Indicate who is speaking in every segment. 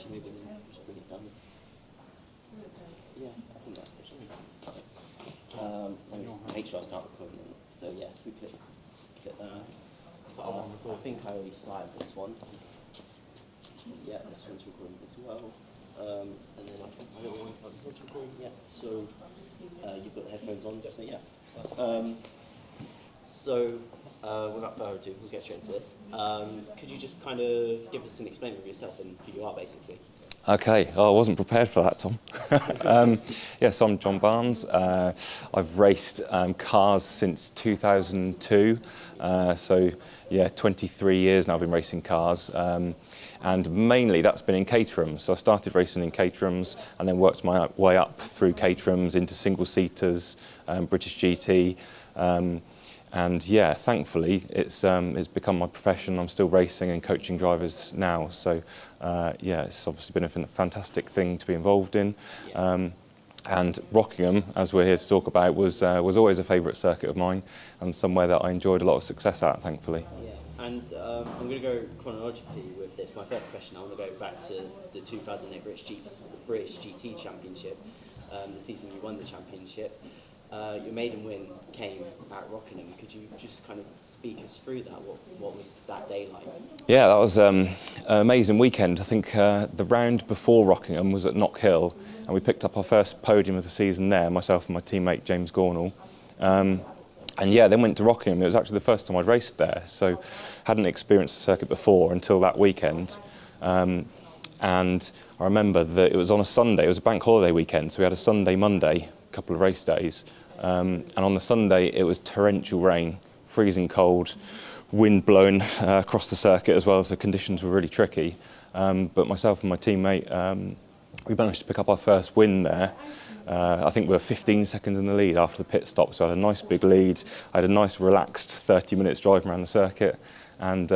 Speaker 1: actually maybe then just bring it down. Yeah, I think that's let me just make sure I start recording. So yeah, if we click that. I think I already started this one. Yeah, this one's recording as well. And then I think my little one's recording. Yeah. So you've got the headphones on. So yeah. Without further ado, we'll get straight into this. Could you just kind of give us an explainer of yourself and who you are, basically?
Speaker 2: Okay, I wasn't prepared for that, Tom. Yes, I'm Jon Barnes. I've raced cars since 2002. So, yeah, 23 years now I've been racing cars. And mainly that's been in Caterhams. So I started racing in Caterhams and then worked my way up through Caterhams into single-seaters, British GT. And yeah, thankfully, it's become my profession. I'm still racing and coaching drivers now. So yeah, it's obviously been a fantastic thing to be involved in. And Rockingham, as we're here to talk about, was always a favourite circuit of mine and somewhere that I enjoyed a lot of success at, thankfully.
Speaker 1: Yeah, and I'm going to go chronologically with this. My first question, I want to go back to the 2008 British GT Championship, the season you won the championship. Your maiden win came at Rockingham. Could you just kind of speak us through that? What was that day like?
Speaker 2: Yeah, that was an amazing weekend. I think the round before Rockingham was at Knock Hill, and we picked up our first podium of the season there, myself and my teammate James Gornall. And yeah, then went to Rockingham. It was actually the first time I'd raced there, so hadn't experienced the circuit before until that weekend. And I remember that it was on a Sunday. It was a bank holiday weekend, so we had a Sunday, Monday, couple of race days. And on the Sunday, it was torrential rain, freezing cold, wind blowing across the circuit as well, so conditions were really tricky. But myself and my teammate, we managed to pick up our first win there. I think we were 15 seconds in the lead after the pit stop, so I had a nice big lead. I had a nice relaxed 30 minutes driving around the circuit, and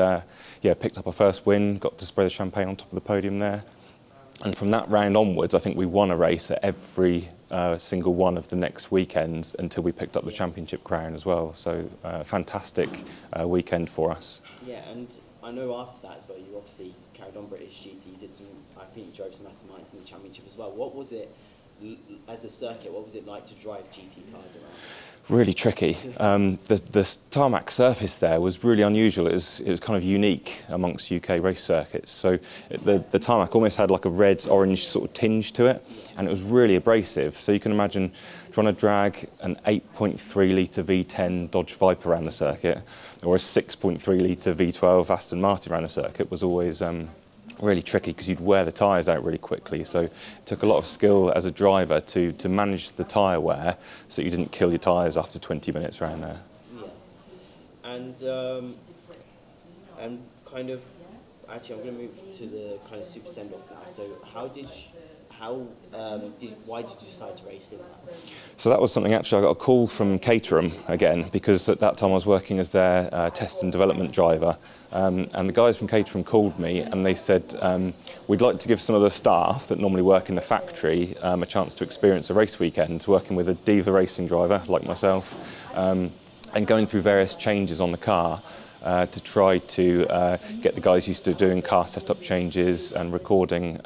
Speaker 2: yeah, picked up our first win, got to spray the champagne on top of the podium there. And from that round onwards, I think we won a race at every single one of the next weekends until we picked up the championship crown as well. So fantastic weekend for us.
Speaker 1: Yeah, and I know after that as well, you obviously carried on British GT. You did some, I think you drove some Masterminds in the championship as well. What was it, as a circuit, what was it like to drive GT cars around?
Speaker 2: Really tricky. The tarmac surface there was really unusual. It was kind of unique amongst UK race circuits. So the tarmac almost had like a red-orange sort of tinge to it, and it was really abrasive. So you can imagine trying to drag an 8.3 litre V10 Dodge Viper around the circuit, or a 6.3 litre V12 Aston Martin around the circuit was always really tricky because you'd wear the tyres out really quickly. So it took a lot of skill as a driver to manage the tyre wear so you didn't kill your tyres after 20 minutes around there.
Speaker 1: Yeah. And kind of, actually I'm going to move to the kind of super send-off now. So why did you decide to race in that?
Speaker 2: So that was something actually I got a call from Caterham again, because at that time I was working as their test and development driver. And the guys from Caterham called me and they said, we'd like to give some of the staff that normally work in the factory a chance to experience a race weekend working with a diva racing driver like myself, and going through various changes on the car to try to get the guys used to doing car setup changes and recording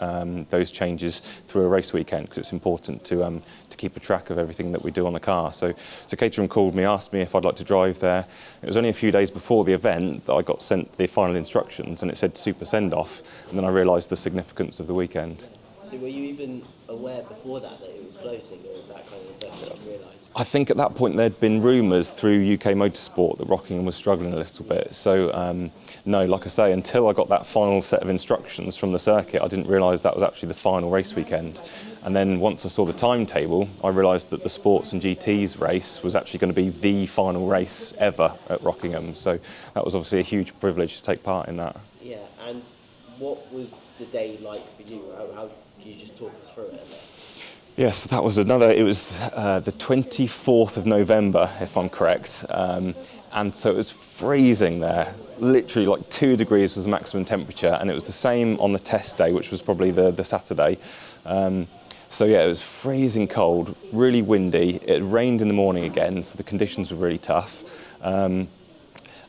Speaker 2: those changes through a race weekend, because it's important to keep a track of everything that we do on the car. So Caterham called me, asked me if I'd like to drive there. It was only a few days before the event that I got sent the final instructions, and it said super send-off, and then I realised the significance of the weekend.
Speaker 1: So were you even aware before that it was closing, or was that kind of the first you realised?
Speaker 2: I think at that point there'd been rumours through UK motorsport that Rockingham was struggling a little bit. So no, like I say, until I got that final set of instructions from the circuit, I didn't realise that was actually the final race weekend. And then once I saw the timetable, I realised that the Sports and GT's race was actually going to be the final race ever at Rockingham. So that was obviously a huge privilege to take part in that.
Speaker 1: Yeah, and what was the day like for you? How can you just talk us through it?
Speaker 2: Yes, that was it was the 24th of November, if I'm correct. And so it was freezing there. Literally like 2 degrees was the maximum temperature, and it was the same on the test day, which was probably the Saturday. So yeah, it was freezing cold, really windy. It rained in the morning again, so the conditions were really tough.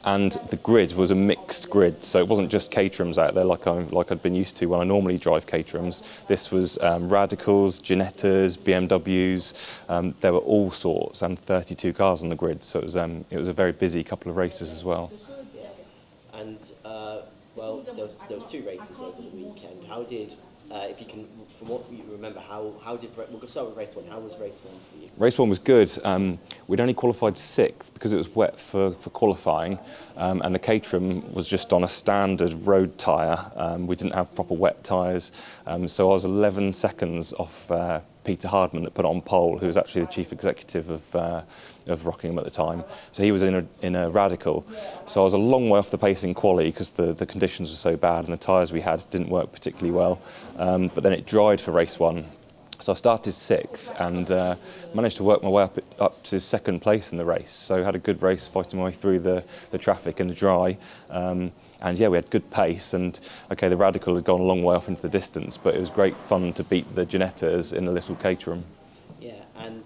Speaker 2: and the grid was a mixed grid, so it wasn't just Caterhams out there like I'd been used to when I normally drive Caterhams. This was Radicals, Ginettas, BMWs. There were all sorts, and 32 cars on the grid, so it was a very busy couple of races as well.
Speaker 1: And well, there was 2 races over the weekend. How did, if you can, from what you remember, how did, we'll start with race 1. How was race 1 for you?
Speaker 2: Race 1 was good. We'd only qualified 6th because it was wet for qualifying, and the Caterham was just on a standard road tyre. We didn't have proper wet tyres, so I was 11 seconds off Peter Hardman that put it on pole, who was actually the chief executive of Rockingham at the time. So he was in a Radical. So I was a long way off the pace in quali because the conditions were so bad and the tyres we had didn't work particularly well. But then it dried for race 1. So I started 6th and managed to work my way up to 2nd place in the race. So had a good race fighting my way through the traffic in the dry. And yeah, we had good pace, and okay, the Radical had gone a long way off into the distance, but it was great fun to beat the Ginettas in a little Caterham.
Speaker 1: Yeah, and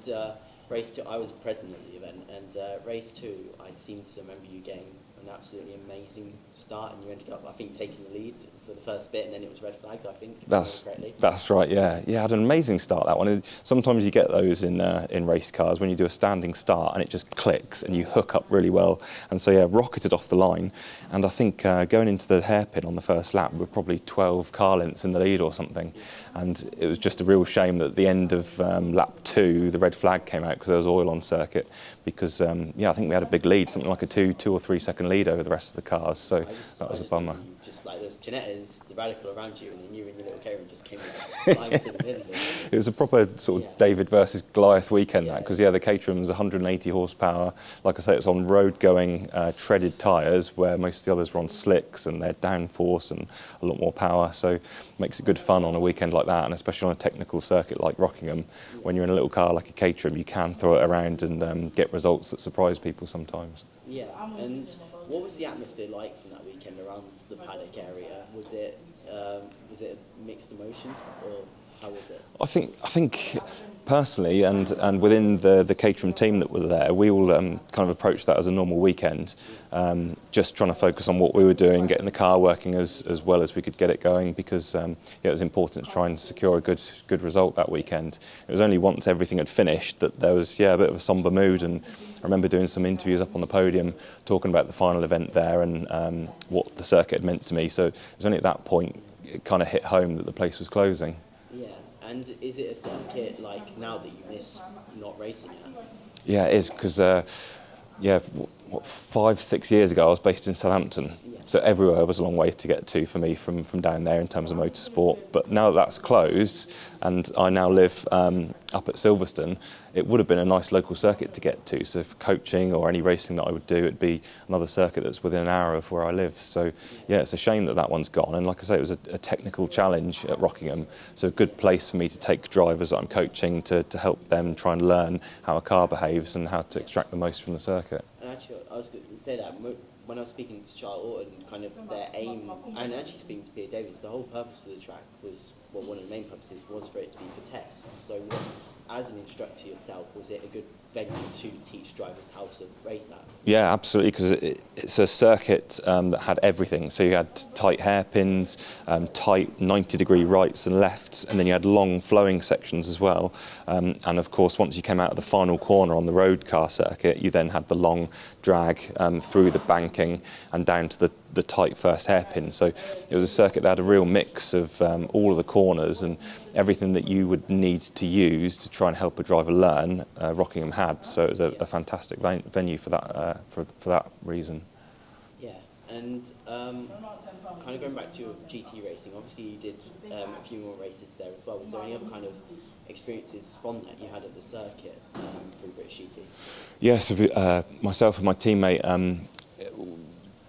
Speaker 1: race 2, I was present at the event, and race 2, I seem to remember you getting an absolutely amazing start, and you ended up, I think, taking the lead for the first bit, and then it was red flagged, I think.
Speaker 2: That's right. Yeah, I had an amazing start, that one. And sometimes you get those in race cars when you do a standing start and it just clicks and you hook up really well. And so yeah, rocketed off the line, and I think going into the hairpin on the first lap, we were probably 12 car lengths in the lead or something. And it was just a real shame that at the end of lap 2, the red flag came out because there was oil on circuit. Because yeah, I think we had a big lead, something like a 2 or 3 second lead over the rest of the cars. So that was a bummer.
Speaker 1: Just like those Ginettas, the Radical around you, and then you and your little Caterham just came like to the middle.
Speaker 2: It was a proper sort of David versus Goliath weekend, that, because yeah, the Caterham was 180 horsepower. Like I say, it's on road-going treaded tyres, where most of the others were on slicks and they're downforce and a lot more power. So it makes it good fun on a weekend like that, and especially on a technical circuit like Rockingham. When you're in a little car like a Caterham, you can throw it around and get results that surprise people sometimes.
Speaker 1: Yeah, and what was the atmosphere like from that weekend around the paddock area? Was it mixed emotions, or how was it?
Speaker 2: I think personally, and within the Caterham team that were there, we all kind of approached that as a normal weekend, just trying to focus on what we were doing, getting the car working as well as we could get it going, because yeah, it was important to try and secure a good result that weekend. It was only once everything had finished that there was a bit of a sombre mood, and I remember doing some interviews up on the podium talking about the final event there and what the circuit had meant to me. So it was only at that point it kind of hit home that the place was closing.
Speaker 1: Yeah, and is it a circuit like now that you miss not racing at?
Speaker 2: Yeah, it is, because 5-6 years ago I was based in Southampton. So everywhere was a long way to get to for me from down there in terms of motorsport. But now that that's closed and I now live up at Silverstone, it would have been a nice local circuit to get to. So for coaching or any racing that I would do, it'd be another circuit that's within an hour of where I live. So yeah, it's a shame that that one's gone. And like I say, it was a technical challenge at Rockingham. So a good place for me to take drivers that I'm coaching to help them try and learn how a car behaves and how to extract the most from the circuit.
Speaker 1: And actually, I was going to say that when I was speaking to Charles Orton, kind of their aim, and actually speaking to Peter Davies, the whole purpose of the track was, well, one of the main purposes was for it to be for tests. So as an instructor yourself, was it a good venue to teach drivers how to race at?
Speaker 2: Yeah, absolutely, because it's a circuit that had everything. So you had tight hairpins, tight 90-degree rights and lefts, and then you had long flowing sections as well. And of course, once you came out of the final corner on the road car circuit, you then had the long drag through the banking and down to the tight first hairpin. So it was a circuit that had a real mix of all of the corners and everything that you would need to use to try and help a driver learn. Rockingham had, so it was a fantastic venue for that for that reason.
Speaker 1: Yeah, and kind of going back to your GT racing, obviously you did a few more races there as well. Was there any other kind of experiences from that you had at the circuit through British GT? Yeah,
Speaker 2: so myself and my teammate,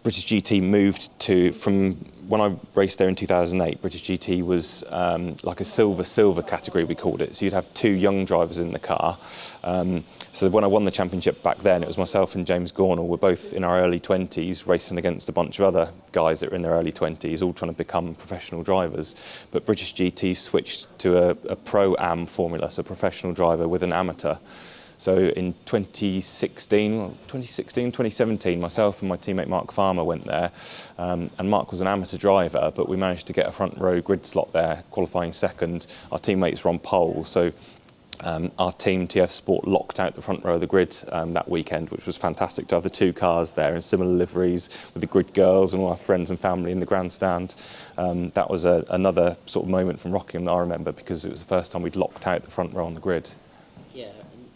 Speaker 2: British GT moved from when I raced there in 2008. British GT was like a silver category, we called it. So you'd have 2 young drivers in the car. So when I won the championship back then, it was myself and James Gornall. We're both in our early 20s, racing against a bunch of other guys that were in their early 20s, all trying to become professional drivers. But British GT switched to a pro-am formula, so professional driver with an amateur. So in 2017, myself and my teammate Mark Farmer went there, and Mark was an amateur driver, but we managed to get a front row grid slot there, qualifying second. Our teammates were on pole, so our team, TF Sport, locked out the front row of the grid that weekend, which was fantastic to have the two cars there in similar liveries with the grid girls and all our friends and family in the grandstand. That was another sort of moment from Rockingham that I remember, because it was the first time we'd locked out the front row on the grid.
Speaker 1: Yeah. And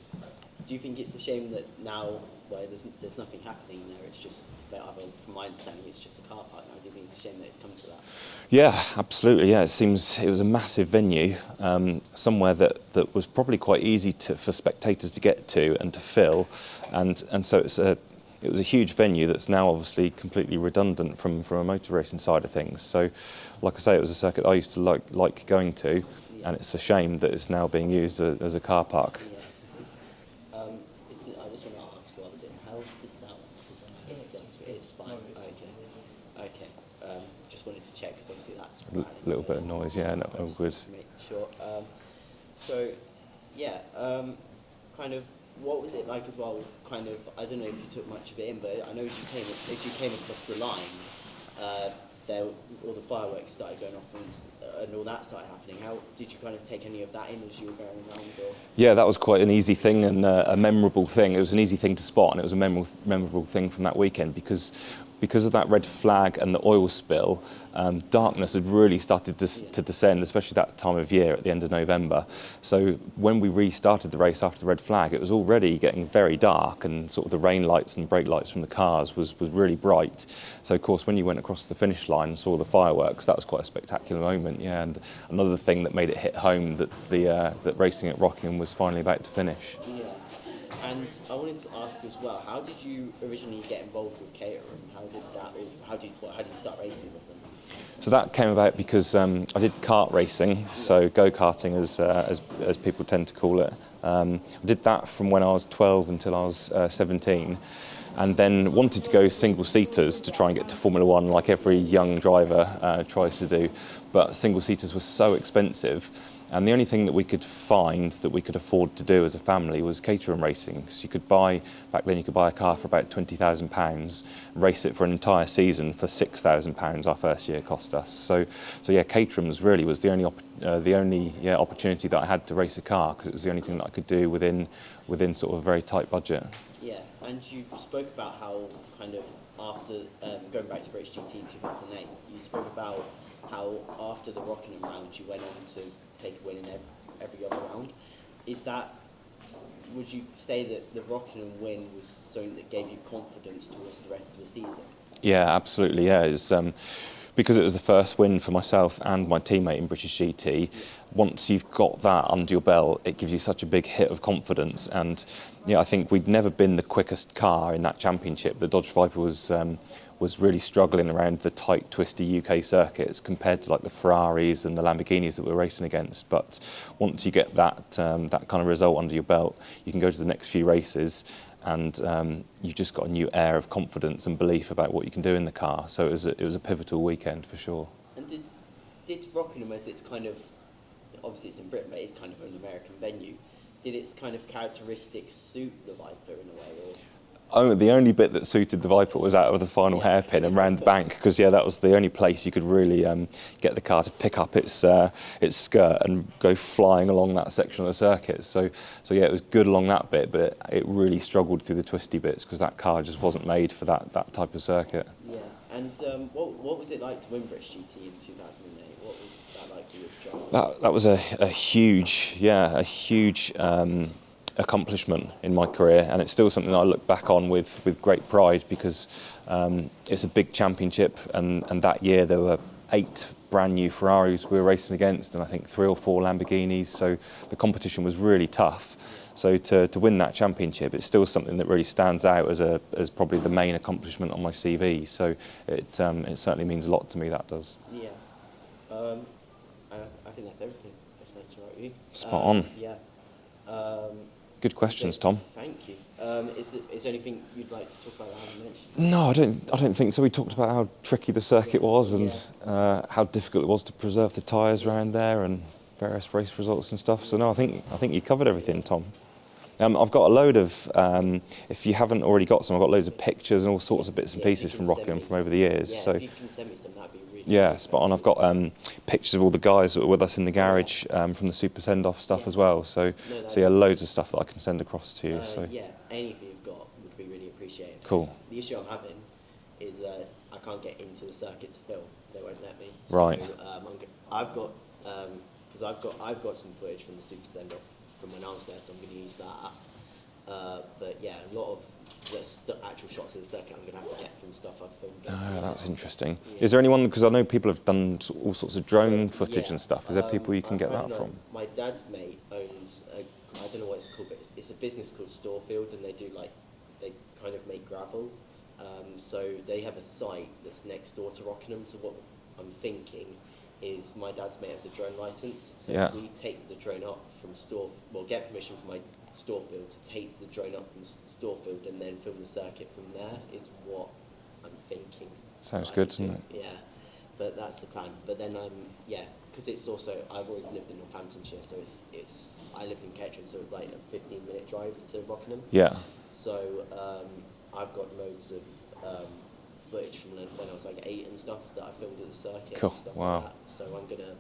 Speaker 1: do you think it's a shame that now, well, there's nothing happening there? It's just, from my understanding, it's just a car park now. Do you think it's a shame that it's come to that?
Speaker 2: Yeah, absolutely. Yeah, it seems it was a massive venue, somewhere that was probably quite easy for spectators to get to and to fill, and so it was a huge venue that's now obviously completely redundant from a motor racing side of things. So, like I say, it was a circuit that I used to like going to, and it's a shame that it's now being used as a car park.
Speaker 1: Yeah. I just want to ask you, how's the sound? It's fine. Okay. Just wanted to check, because obviously that's
Speaker 2: A little bit of noise, yeah, no, all good.
Speaker 1: To make sure. So, yeah, kind of, what was it like as well? Kind of, I don't know if you took much of it in, but I know as you came across the line, all the fireworks started going off and all that started happening. How did you kind of take any of that in as you were going around? Or? Yeah,
Speaker 2: that was quite an easy thing and a memorable thing. It was an easy thing to spot, and it was a memorable thing from that weekend, because of that red flag and the oil spill, darkness had really started to descend, especially that time of year at the end of November. So when we restarted the race after the red flag, it was already getting very dark, and sort of the rain lights and brake lights from the cars was really bright. So of course, when you went across the finish line and saw the fireworks, that was quite a spectacular moment. Yeah, and another thing that made it hit home that that racing at Rockingham was finally about to finish.
Speaker 1: Yeah. And I wanted to ask as well, how did you originally get involved with Caterham? How did you start racing with them?
Speaker 2: So that came about because I did kart racing, so go-karting as people tend to call it. I did that from when I was 12 until I was 17, and then wanted to go single-seaters to try and get to Formula One, like every young driver tries to do. But single-seaters were so expensive, and the only thing that we could find that we could afford to do as a family was Caterham racing. Because back then you could buy a car for about £20,000, race it for an entire season for £6,000 our first year cost us. So yeah, Caterham's really was the only opportunity that I had to race a car, because it was the only thing that I could do within sort of a very tight budget.
Speaker 1: Yeah, and you spoke about how kind of after going back to British GT in 2008, you spoke about how after the Rockingham round you went on to take a win in every other round. Would you say that the Rockingham win was something that gave you confidence towards the rest of the season? Yeah,
Speaker 2: absolutely. Yeah, it's because it was the first win for myself and my teammate in British GT. Once you've got that under your belt, it gives you such a big hit of confidence. And yeah, I think we'd never been the quickest car in that championship. The Dodge Viper was really struggling around the tight, twisty UK circuits compared to like the Ferraris and the Lamborghinis that we're racing against. But once you get that kind of result under your belt, you can go to the next few races, and you've just got a new air of confidence and belief about what you can do in the car. So it was a pivotal weekend for sure.
Speaker 1: And did Rockingham, as it's kind of, obviously it's in Britain, but it's kind of an American venue, did its kind of characteristics suit the Viper in a way? Or?
Speaker 2: The only bit that suited the Viper was out of the final hairpin and round the bank, because that was the only place you could really get the car to pick up its skirt and go flying along that section of the circuit. So yeah, it was good along that bit, but it really struggled through the twisty bits because that car just wasn't made for that type of circuit.
Speaker 1: Yeah, and what was it like to win British GT in 2008? What was that like for you as a driver?
Speaker 2: That was a huge accomplishment in my career, and it's still something that I look back on with great pride, because it's a big championship, and that year there were 8 brand new Ferraris we were racing against, and I think 3 or 4 Lamborghinis, so the competition was really tough. So to win that championship, it's still something that really stands out as probably the main accomplishment on my CV. So it certainly means a lot to me, that does.
Speaker 1: Yeah. I think that's everything, if that's all right with you.
Speaker 2: Spot on.
Speaker 1: Yeah.
Speaker 2: Good questions, Tom.
Speaker 1: Thank you. Is there anything you'd like to talk about that I haven't mentioned?
Speaker 2: No, I don't think so. We talked about how tricky the circuit was, and how difficult it was to preserve the tyres around there, and various race results and stuff. So no, I think you covered everything, Tom. I've got a load of, if you haven't already got some, I've got loads of pictures and all sorts of bits and pieces from Rockingham from over the years.
Speaker 1: Yeah,
Speaker 2: So
Speaker 1: if you can send me some, that'd be really
Speaker 2: yeah, spot on. I've got pictures of all the guys that were with us in the garage from the Super Send-Off stuff as well. So, so yeah, loads of stuff that I can send across to you. So
Speaker 1: yeah, anything you've got would be really appreciated.
Speaker 2: Cool.
Speaker 1: The issue I'm having is I can't get into the circuit to film. They won't let me.
Speaker 2: Right.
Speaker 1: So I've got because I've got some footage from the Super Send-Off from when I was there, so I'm going to use that. But yeah, a lot of the actual shots of the circuit I'm going to have to get from stuff I've filmed.
Speaker 2: oh, that's interesting.
Speaker 1: Yeah.
Speaker 2: Is there anyone, because I know people have done all sorts of drone footage and stuff. Is there people you can
Speaker 1: I've
Speaker 2: get
Speaker 1: had
Speaker 2: that from?
Speaker 1: My dad's mate owns I don't know what it's called, but it's a business called Storefield, and they kind of make gravel. So they have a site that's next door to Rockingham. So what I'm thinking is my dad's mate has a drone license, so we take the drone up from get permission from my Storefield to take the drone up from Storefield and then film the circuit from there is what I'm thinking.
Speaker 2: Sounds good, doesn't it?
Speaker 1: Yeah, but that's the plan. But then because it's also, I've always lived in Northamptonshire, so I lived in Kettering, so it's like a 15-minute drive to Rockingham.
Speaker 2: Yeah.
Speaker 1: So I've got loads of footage from when I was like 8 and stuff that I filmed at the circuit
Speaker 2: Cool.
Speaker 1: and stuff
Speaker 2: Wow.
Speaker 1: like that. So I'm gonna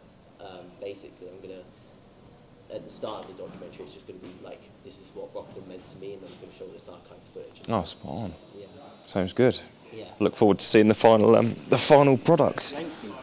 Speaker 1: at the start of the documentary, it's just gonna be like, this is what Rockingham meant to me, and I'm gonna show this archive footage.
Speaker 2: Oh, spot on.
Speaker 1: Yeah.
Speaker 2: Sounds good.
Speaker 1: Yeah.
Speaker 2: Look forward to seeing the final product.
Speaker 1: Thank you.